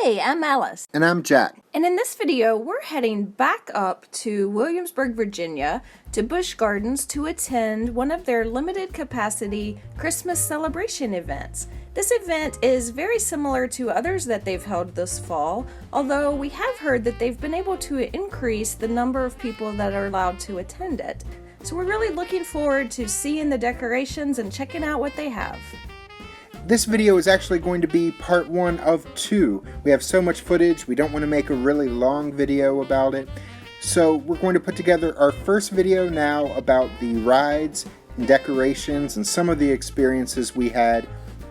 Hey, I'm Alice. And I'm Jack. And in this video, we're heading back up to Williamsburg, Virginia, to Busch Gardens to attend one of their limited capacity Christmas celebration events. This event is very similar to others that they've held this fall, although we have heard that they've been able to increase the number of people that are allowed to attend it. So we're really looking forward to seeing the decorations and checking out what they have. This video is actually going to be part 1 of 2. We have so much footage, we don't want to make a really long video about it. So we're going to put together our first video now about the rides and decorations and some of the experiences we had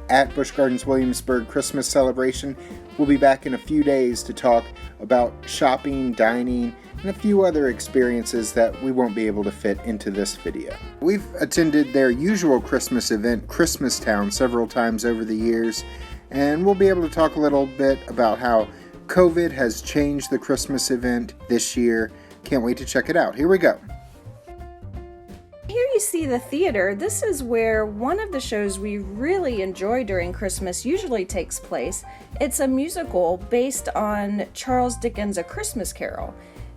at Busch Gardens Williamsburg Christmas celebration. We'll be back in a few days to talk about shopping, dining, and a few other experiences that we won't be able to fit into this video. We've attended their usual Christmas event, Christmastown, several times over the years, and we'll be able to talk a little bit about how COVID has changed the Christmas event this year. Can't wait to check it out. Here we go. Here you see the theater. This is where one of the shows we really enjoy during Christmas usually takes place. It's a musical based on Charles Dickens' A Christmas Carol.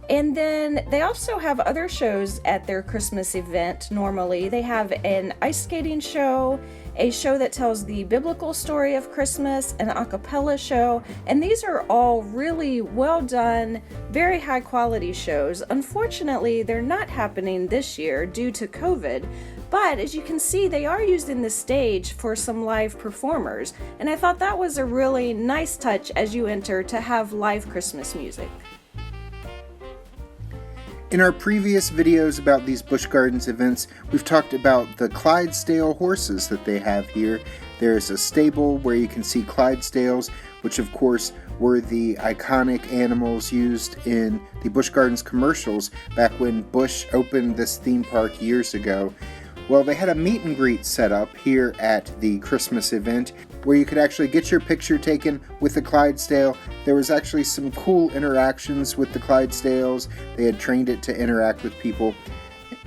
And then they also have other shows at their Christmas event normally. They have an ice skating show, a show that tells the biblical story of Christmas, an a cappella show, and these are all really well done, very high quality shows. Unfortunately, they're not happening this year due to COVID, but as you can see, they are using the stage for some live performers, and I thought that was a really nice touch as you enter to have live Christmas music. In our previous videos about these Busch Gardens events, we've talked about the Clydesdale horses that they have here. There's a stable where you can see Clydesdales, which of course were the iconic animals used in the Busch Gardens commercials back when Busch opened this theme park years ago. Well, they had a meet and greet set up here at the Christmas event where you could actually get your picture taken with the Clydesdale. There was actually some cool interactions with the Clydesdales. They had trained it to interact with people.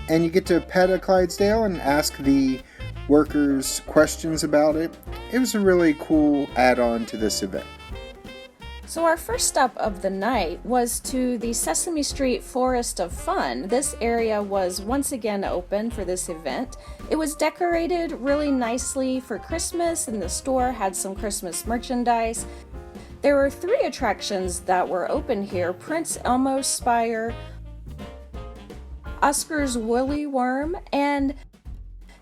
And you get to pet a Clydesdale and ask the workers questions about it. It was a really cool add-on to this event. So our first stop of the night was to the Sesame Street Forest of Fun. This area was once again open for this event. It was decorated really nicely for Christmas, and the store had some Christmas merchandise. There were 3 attractions that were open here: Prince Elmo's Spire, Oscar's Woolly Worm, and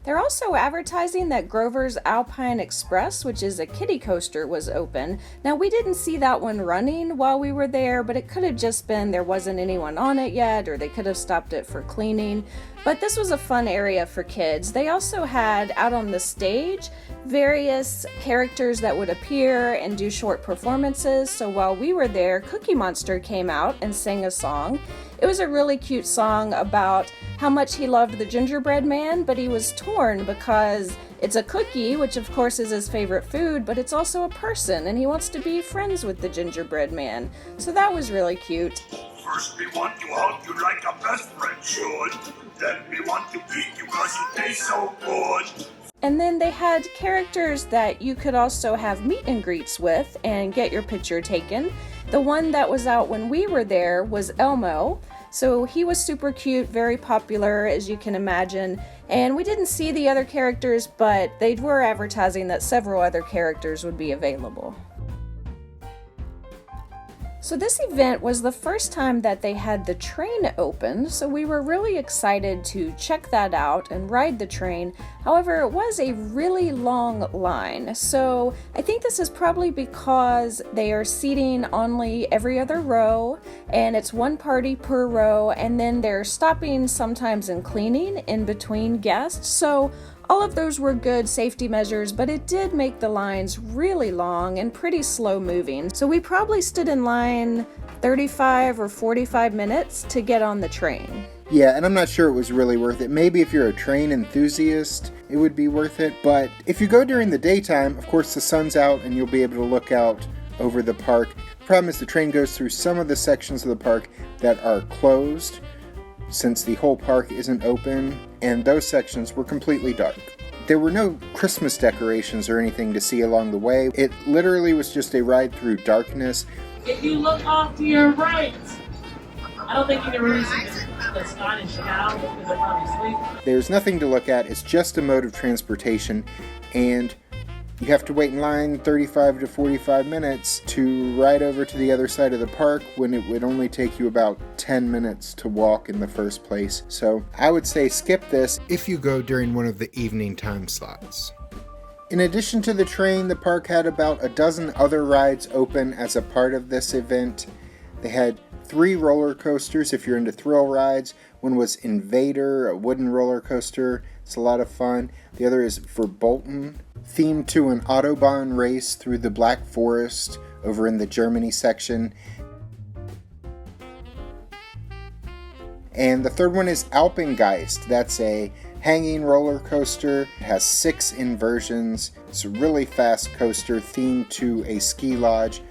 they're also advertising that Grover's Alpine Express, which is a kiddie coaster, was open. Now, we didn't see that one running while we were there, but it could have just been there wasn't anyone on it yet, or they could have stopped it for cleaning. But this was a fun area for kids. They also had out on the stage various characters that would appear and do short performances. So while we were there, Cookie Monster came out and sang a song. It was a really cute song about how much he loved the gingerbread man, but he was torn because it's a cookie, which of course is his favorite food, but it's also a person, and he wants to be friends with the gingerbread man. So that was really cute. First we want to hug you like a best friend should. Then we want to eat you cause you taste so good. And then they had characters that you could also have meet and greets with and get your picture taken. The one that was out when we were there was Elmo. So he was super cute, very popular, as you can imagine. And we didn't see the other characters, but they were advertising that several other characters would be available. So this event was the first time that they had the train open, so we were really excited to check that out and ride the train. However, it was a really long line, so I think this is probably because they are seating only every other row, and it's one party per row, and then they're stopping sometimes and cleaning in between guests. So all of those were good safety measures, but it did make the lines really long and pretty slow moving. So we probably stood in line 35 or 45 minutes to get on the train. Yeah, and I'm not sure it was really worth it. Maybe if you're a train enthusiast, it would be worth it. But if you go during the daytime, of course the sun's out and you'll be able to look out over the park. The problem is the train goes through some of the sections of the park that are closed, since the whole park isn't open, and those sections were completely dark. There were no Christmas decorations or anything to see along the way. It literally was just a ride through darkness. If you look off to your right, I don't think you can really see the Scottish cow because they're probably asleep. There's nothing to look at. It's just a mode of transportation, and you have to wait in line 35 to 45 minutes to ride over to the other side of the park when it would only take you about 10 minutes to walk in the first place. So I would say skip this if you go during one of the evening time slots. In addition to the train, the park had about a dozen other rides open as a part of this event. They had 3 roller coasters if you're into thrill rides. One was Invader, a wooden roller coaster. It's a lot of fun. The other is for Bolton, themed to an Autobahn race through the Black Forest over in the Germany section. And the third one is Alpengeist. That's a hanging roller coaster. It has 6 inversions. It's a really fast coaster themed to a ski lodge.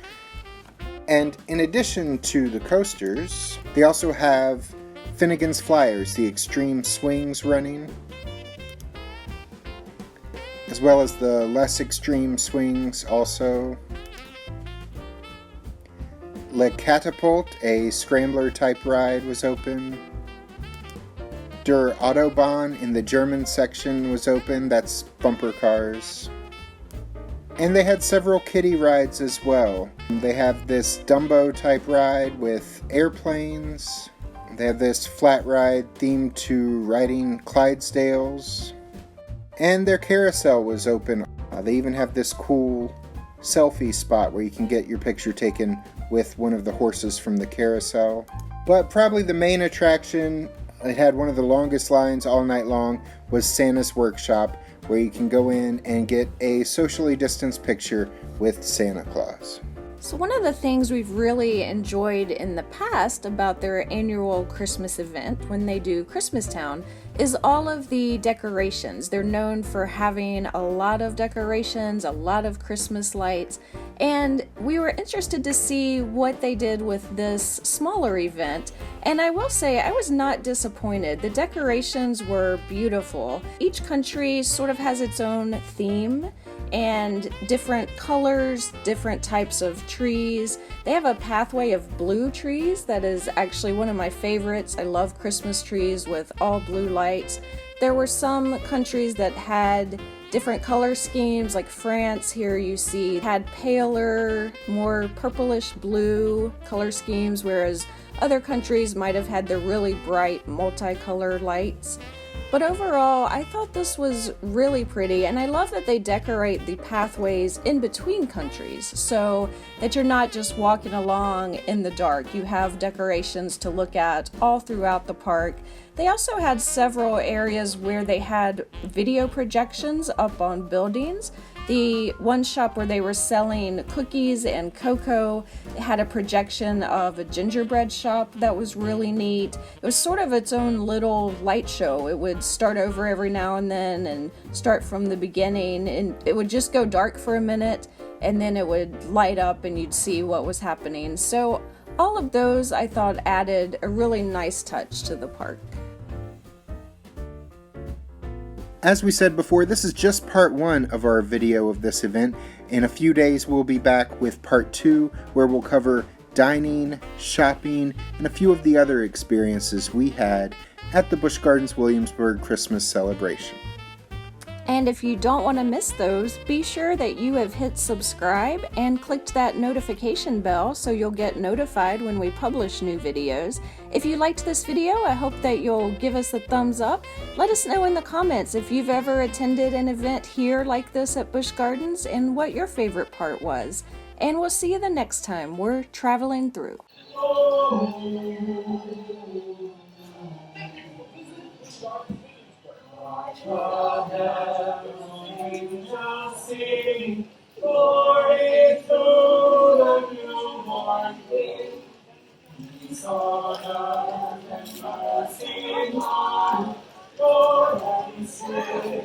And in addition to the coasters, they also have Finnegan's Flyers, the extreme swings running, as well as the less extreme swings also. Le Catapult, a scrambler type ride, was open. Der Autobahn in the German section was open, that's bumper cars. And they had several kiddie rides as well. They have this Dumbo type ride with airplanes. They have this flat ride themed to riding Clydesdales. And their carousel was open. They even have this cool selfie spot where you can get your picture taken with one of the horses from the carousel. But probably the main attraction, it had one of the longest lines all night long, was Santa's Workshop, where you can go in and get a socially distanced picture with Santa Claus. So one of the things we've really enjoyed in the past about their annual Christmas event when they do Christmastown is all of the decorations. They're known for having a lot of decorations, a lot of Christmas lights, and we were interested to see what they did with this smaller event. And I will say I was not disappointed. The decorations were beautiful. Each country sort of has its own theme and different colors, different types of trees. They have a pathway of blue trees that is actually one of my favorites. I love Christmas trees with all blue lights. There were some countries that had different color schemes, like France here you see had paler, more purplish blue color schemes, whereas other countries might have had the really bright multicolored lights. But overall, I thought this was really pretty, and I love that they decorate the pathways in between countries so that you're not just walking along in the dark. You have decorations to look at all throughout the park. They also had several areas where they had video projections up on buildings. The one shop where they were selling cookies and cocoa had a projection of a gingerbread shop that was really neat. It was sort of its own little light show. It would start over every now and then and start from the beginning, and it would just go dark for a minute and then it would light up and you'd see what was happening. So all of those I thought added a really nice touch to the park. As we said before, this is just part 1 of our video of this event. In a few days we'll be back with part 2, where we'll cover dining, shopping, and a few of the other experiences we had at the Busch Gardens Williamsburg Christmas celebration. And if you don't want to miss those, be sure that you have hit subscribe and clicked that notification bell so you'll get notified when we publish new videos. If you liked this video, I hope that you'll give us a thumbs up. Let us know in the comments if you've ever attended an event here like this at Busch Gardens and what your favorite part was. And we'll see you the next time we're traveling through. Angels sing, glory to the newborn King. Peace on earth and mercy on, Lord and Savior.